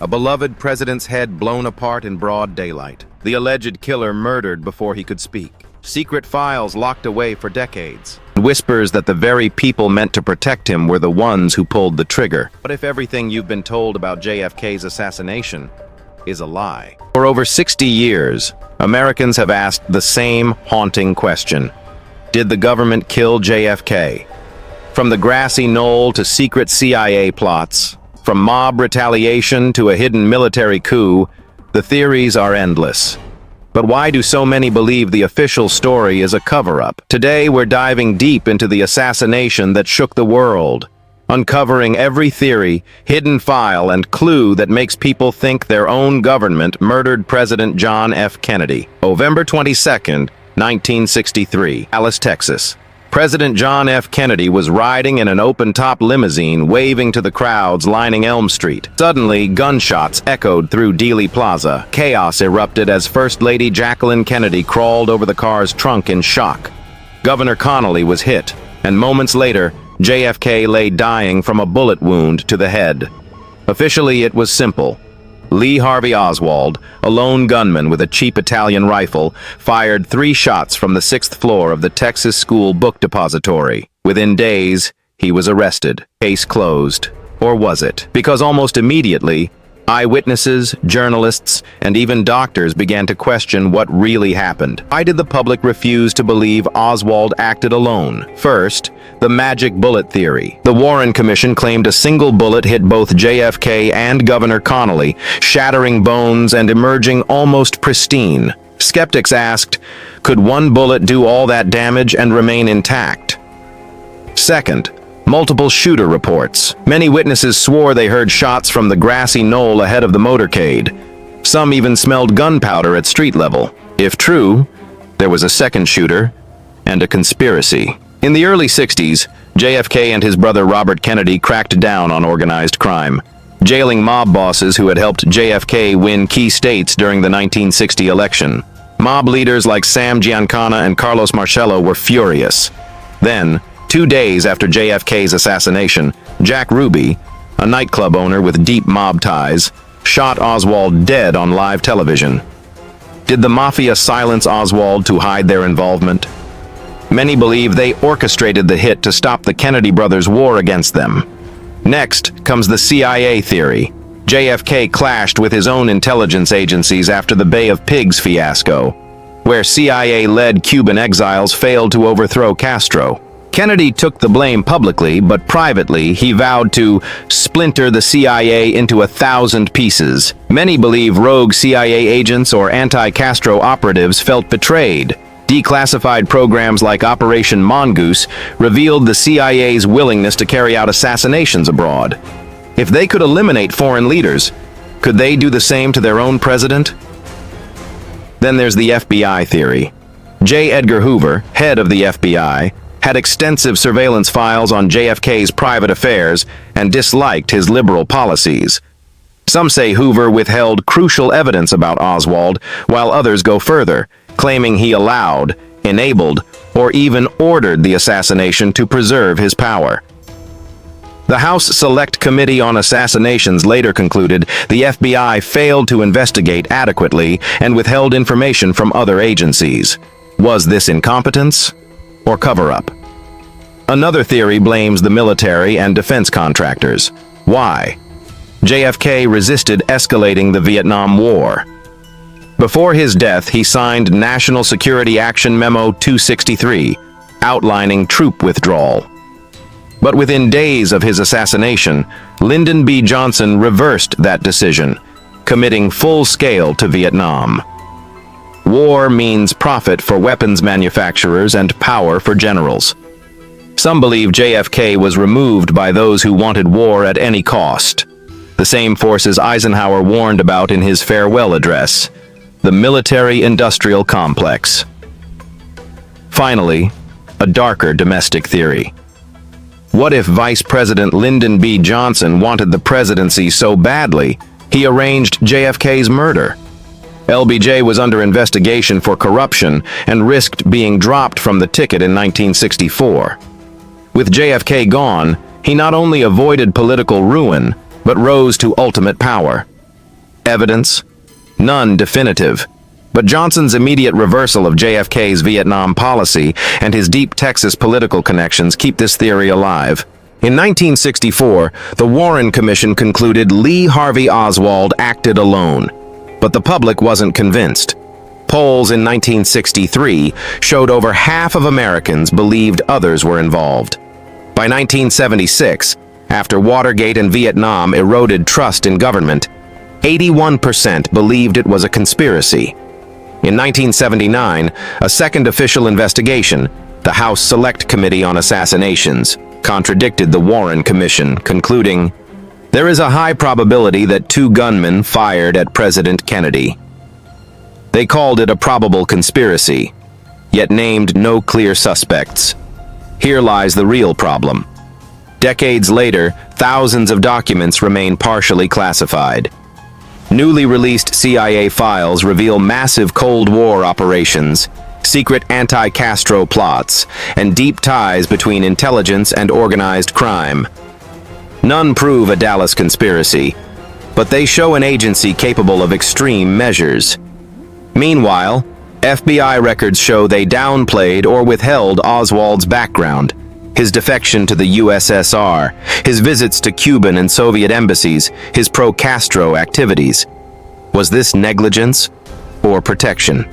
A beloved president's head blown apart in broad daylight. The alleged killer murdered before he could speak. Secret files locked away for decades. Whispers that the very people meant to protect him were the ones who pulled the trigger. What if everything you've been told about JFK's assassination is a lie? For over 60 years, Americans have asked the same haunting question. Did the government kill JFK? From the grassy knoll to secret CIA plots, from mob retaliation to a hidden military coup, the theories are endless. But why do so many believe the official story is a cover-up? Today, we're diving deep into the assassination that shook the world, uncovering every theory, hidden file, and clue that makes people think their own government murdered President John F. Kennedy. November 22nd, 1963, Dallas, Texas. President John F. Kennedy was riding in an open-top limousine, waving to the crowds lining Elm Street. Suddenly, gunshots echoed through Dealey Plaza. Chaos erupted as First Lady Jacqueline Kennedy crawled over the car's trunk in shock. Governor Connally was hit, and moments later, JFK lay dying from a bullet wound to the head. Officially, it was simple. Lee Harvey Oswald, a lone gunman with a cheap Italian rifle, fired 3 shots from the 6th floor of the Texas School Book Depository. Within days, he was arrested. Case closed. Or was it? Because almost immediately, eyewitnesses, journalists, and even doctors began to question what really happened. Why did the public refuse to believe Oswald acted alone? First, the magic bullet theory. The Warren Commission claimed a single bullet hit both JFK and Governor Connally, shattering bones and emerging almost pristine. Skeptics asked, could one bullet do all that damage and remain intact? Second, multiple shooter reports. Many witnesses swore they heard shots from the grassy knoll ahead of the motorcade. Some even smelled gunpowder at street level. If true, there was a second shooter and a conspiracy. In the early 60s, JFK and his brother Robert Kennedy cracked down on organized crime, jailing mob bosses who had helped JFK win key states during the 1960 election. Mob leaders like Sam Giancana and Carlos Marcello were furious. Then, 2 days after JFK's assassination, Jack Ruby, a nightclub owner with deep mob ties, shot Oswald dead on live television. Did the Mafia silence Oswald to hide their involvement? Many believe they orchestrated the hit to stop the Kennedy brothers' war against them. Next comes the CIA theory. JFK clashed with his own intelligence agencies after the Bay of Pigs fiasco, where CIA-led Cuban exiles failed to overthrow Castro. Kennedy took the blame publicly, but privately he vowed to splinter the CIA into 1,000 pieces. Many believe rogue CIA agents or anti-Castro operatives felt betrayed. Declassified programs like Operation Mongoose revealed the CIA's willingness to carry out assassinations abroad. If they could eliminate foreign leaders, could they do the same to their own president? Then there's the FBI theory. J. Edgar Hoover, head of the FBI, had extensive surveillance files on JFK's private affairs and disliked his liberal policies. Some say Hoover withheld crucial evidence about Oswald, while others go further, claiming he allowed, enabled, or even ordered the assassination to preserve his power. The House Select Committee on Assassinations later concluded the FBI failed to investigate adequately and withheld information from other agencies. Was this incompetence or cover-up? Another theory blames the military and defense contractors. Why? JFK resisted escalating the Vietnam War. Before his death, he signed National Security Action Memo 263, outlining troop withdrawal. But within days of his assassination, Lyndon B. Johnson reversed that decision, committing full scale to Vietnam. War means profit for weapons manufacturers and power for generals. Some believe JFK was removed by those who wanted war at any cost. The same forces Eisenhower warned about in his farewell address, the military-industrial complex. Finally, a darker domestic theory. What if Vice President Lyndon B. Johnson wanted the presidency so badly, he arranged JFK's murder? LBJ was under investigation for corruption and risked being dropped from the ticket in 1964. With JFK gone, he not only avoided political ruin, but rose to ultimate power. Evidence? None definitive. But Johnson's immediate reversal of JFK's Vietnam policy and his deep Texas political connections keep this theory alive. In 1964, the Warren Commission concluded Lee Harvey Oswald acted alone, but the public wasn't convinced. Polls in 1963 showed over half of Americans believed others were involved. By 1976, after Watergate and Vietnam eroded trust in government, 81% believed it was a conspiracy. In 1979, a second official investigation, the House Select Committee on Assassinations, contradicted the Warren Commission, concluding, "There is a high probability that 2 gunmen fired at President Kennedy." They called it a probable conspiracy, yet named no clear suspects. Here lies the real problem. Decades later, thousands of documents remain partially classified. Newly released CIA files reveal massive Cold War operations, secret anti-Castro plots, and deep ties between intelligence and organized crime. None prove a Dallas conspiracy, but they show an agency capable of extreme measures. Meanwhile, FBI records show they downplayed or withheld Oswald's background, his defection to the USSR, his visits to Cuban and Soviet embassies, his pro-Castro activities. Was this negligence or protection?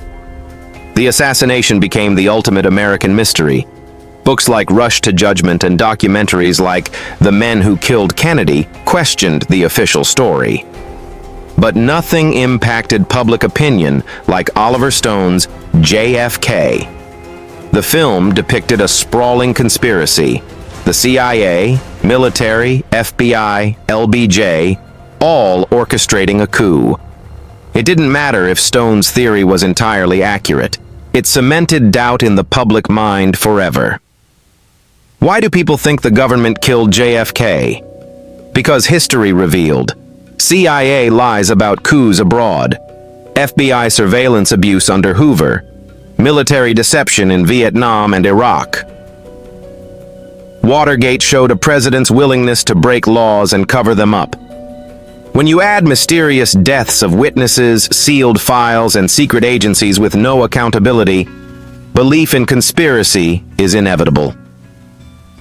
The assassination became the ultimate American mystery. Books like Rush to Judgment and documentaries like The Men Who Killed Kennedy questioned the official story. But nothing impacted public opinion like Oliver Stone's JFK. The film depicted a sprawling conspiracy. The CIA, military, FBI, LBJ, all orchestrating a coup. It didn't matter if Stone's theory was entirely accurate. It cemented doubt in the public mind forever. Why do people think the government killed JFK? Because history revealed. CIA lies about coups abroad. FBI surveillance abuse under Hoover. Military deception in Vietnam and Iraq. Watergate showed a president's willingness to break laws and cover them up. When you add mysterious deaths of witnesses, sealed files, and secret agencies with no accountability, belief in conspiracy is inevitable.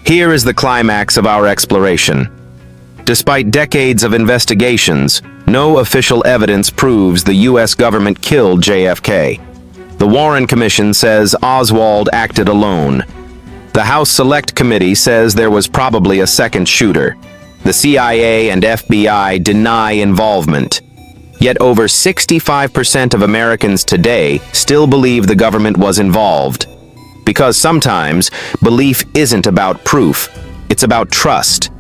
Here is the climax of our exploration. Despite decades of investigations, no official evidence proves the U.S. government killed JFK. The Warren Commission says Oswald acted alone. The House Select Committee says there was probably a second shooter. The CIA and FBI deny involvement. Yet over 65% of Americans today still believe the government was involved. Because sometimes, belief isn't about proof, it's about trust.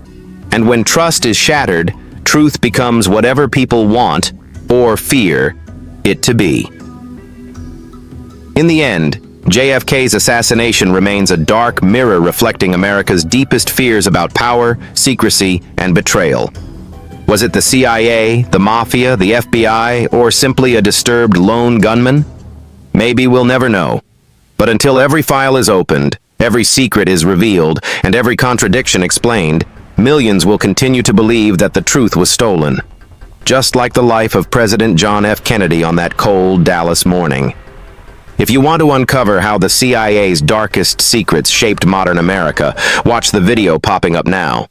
And when trust is shattered, truth becomes whatever people want, or fear, it to be. In the end, JFK's assassination remains a dark mirror reflecting America's deepest fears about power, secrecy, and betrayal. Was it the CIA, the Mafia, the FBI, or simply a disturbed lone gunman? Maybe we'll never know. But until every file is opened, every secret is revealed, and every contradiction explained, millions will continue to believe that the truth was stolen. Just like the life of President John F. Kennedy on that cold Dallas morning. If you want to uncover how the CIA's darkest secrets shaped modern America, watch the video popping up now.